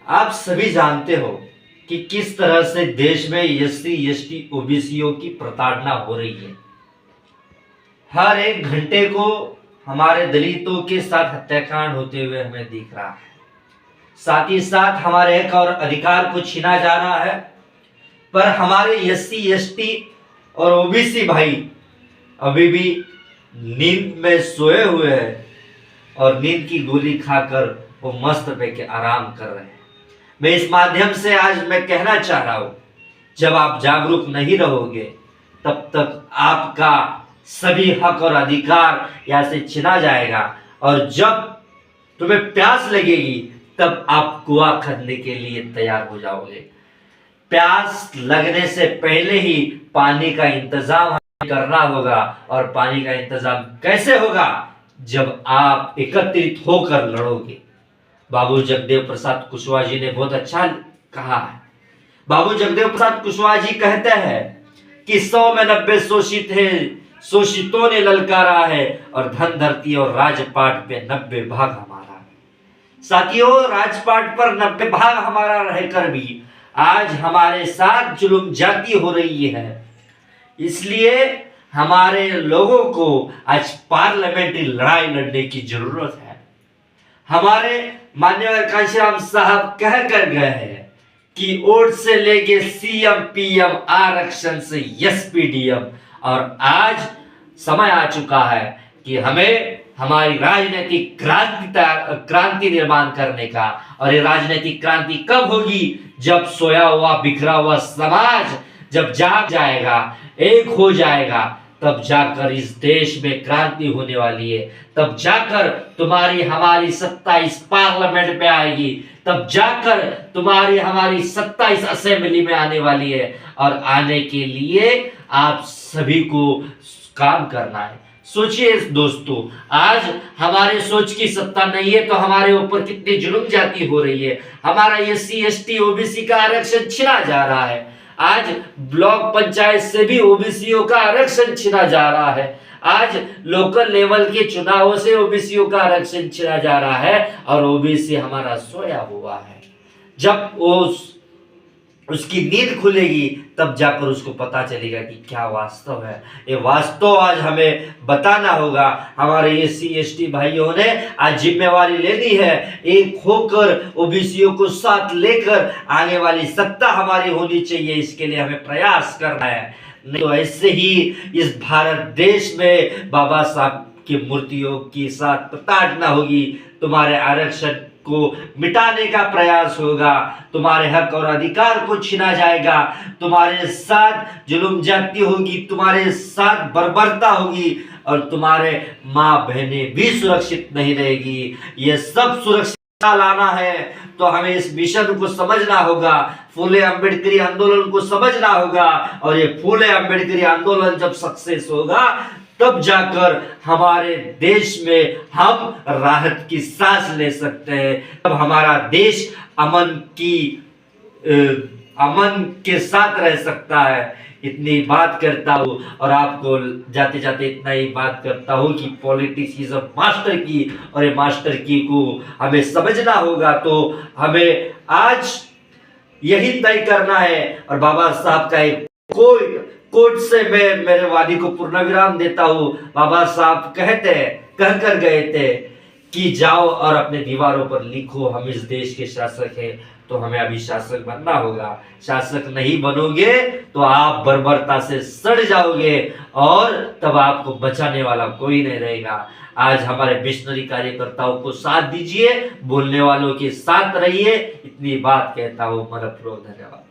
आप सभी जानते हो कि किस तरह से देश में एससी एसटी ओबीसीओ की प्रताड़ना हो रही है। हर एक घंटे को हमारे दलितों के साथ हत्याकांड होते हुए हमें दिख रहा है। साथ ही साथ हमारे हक और अधिकार को छीना जा रहा है। पर हमारे एससी एसटी और ओबीसी भाई अभी भी नींद में सोए हुए हैं और नींद की गोली खाकर वो मस्त पे आराम कर रहे हैं। मैं इस माध्यम से आज मैं कहना चाह रहा हूं, जब आप जागरूक नहीं रहोगे तब तक आपका सभी हक और अधिकार यहाँ से छिना जाएगा और जब तुम्हें प्यास लगेगी तब आप कुआं खनने के लिए तैयार हो जाओगे। प्यास लगने से पहले ही पानी का इंतजाम करना होगा। और पानी का इंतजाम कैसे होगा? जब आप एकत्रित होकर लड़ोगे। बाबू जगदेव प्रसाद कुशवाहा जी ने बहुत अच्छा कहा है। बाबू जगदेव प्रसाद कुशवाहा जी कहते हैं कि 100 में 90 शोषित है, शोषितों ने ललकारा है और धन धरती और राजपाट पे 90 भाग हमारा है। साथियों, राजपाट पर 90 भाग हमारा रहकर भी आज हमारे साथ जुल्म ज्यादती हो रही है। इसलिए हमारे लोगों को आज पार्लियामेंट्री लड़ाई लड़ने की जरूरत है। हमारे माननीय कांशीराम साहब कह कर गए हैं कि वोट से लेके सीएम पीएम, आरक्षण से एसपीडीएम। और आज समय आ चुका है कि हमें हमारी राजनीतिक क्रांति निर्माण करने का। और ये राजनीतिक क्रांति कब होगी? जब सोया हुआ बिखरा हुआ समाज जब जाग जाएगा, एक हो जाएगा, तब जाकर इस देश में क्रांति होने वाली है। तब जाकर तुम्हारी हमारी सत्ता इस पार्लियामेंट में आएगी। तब जाकर तुम्हारी हमारी सत्ता इस असेंबली में आने वाली है। और आने के लिए आप सभी को काम करना है। सोचिए दोस्तों, आज हमारे सोच की सत्ता नहीं है तो हमारे ऊपर कितनी जुल्म ज्यादती हो रही है। हमारा एससी एसटी ओबीसी का आरक्षण छीना जा रहा है। आज ब्लॉक पंचायत से भी ओबीसीओ का आरक्षण छीना जा रहा है। आज लोकल लेवल के चुनावों से ओबीसीओ का आरक्षण छीना जा रहा है और ओबीसी हमारा सोया हुआ है। जब उसकी नींद खुलेगी तब जाकर उसको पता चलेगा कि क्या वास्तव है। ये वास्तव आज हमें बताना होगा। हमारे एससी एसटी भाइयों ने आज जिम्मेवारी लेनी है। एक होकर ओबीसीओ को साथ लेकर आने वाली सत्ता हमारी होनी चाहिए। इसके लिए हमें प्रयास करना है। नहीं तो ऐसे ही इस भारत देश में बाबा साहब की मूर्तियों के साथ प्रताड़ना होगी। तुम्हारे आरक्षण को मिटाने का प्रयास होगा। तुम्हारे हक और अधिकार को छीना जाएगा। तुम्हारे साथ जुल्म ज्यादती होगी, तुम्हारे साथ बर्बरता होगी और तुम्हारे माँ बहनें भी सुरक्षित नहीं रहेगी। ये सब सुरक्षा लाना है तो हमें इस मिशन को समझना होगा। फूले अंबेडकरी आंदोलन को समझना होगा। और ये फूले अंबेडकरी आंदोलन जब सक्सेस होगा तब जाकर हमारे देश में हम राहत की सांस ले सकते हैं। तब हमारा देश अमन के साथ रह सकता है। इतनी बात करता हूँ और आपको जाते जाते इतना ही बात करता हूँ कि पॉलिटिक्स इज अ मास्टर की और ये मास्टर की को हमें समझना होगा। तो हमें आज यही तय करना है। और बाबा साहब का एक कोट से मैं मेरे वादी को पूर्ण विराम देता हूँ। बाबा साहब कह कर गए थे कि जाओ और अपने दीवारों पर लिखो, हम इस देश के शासक हैं। तो हमें अभी शासक बनना होगा। शासक नहीं बनोगे तो आप बर्बरता से सड़ जाओगे और तब आपको बचाने वाला कोई नहीं रहेगा। आज हमारे मिशनरी कार्यकर्ताओं को साथ दीजिए, बोलने वालों के साथ रहिए। इतनी बात कहता हूँ। मनपूर्वक धन्यवाद।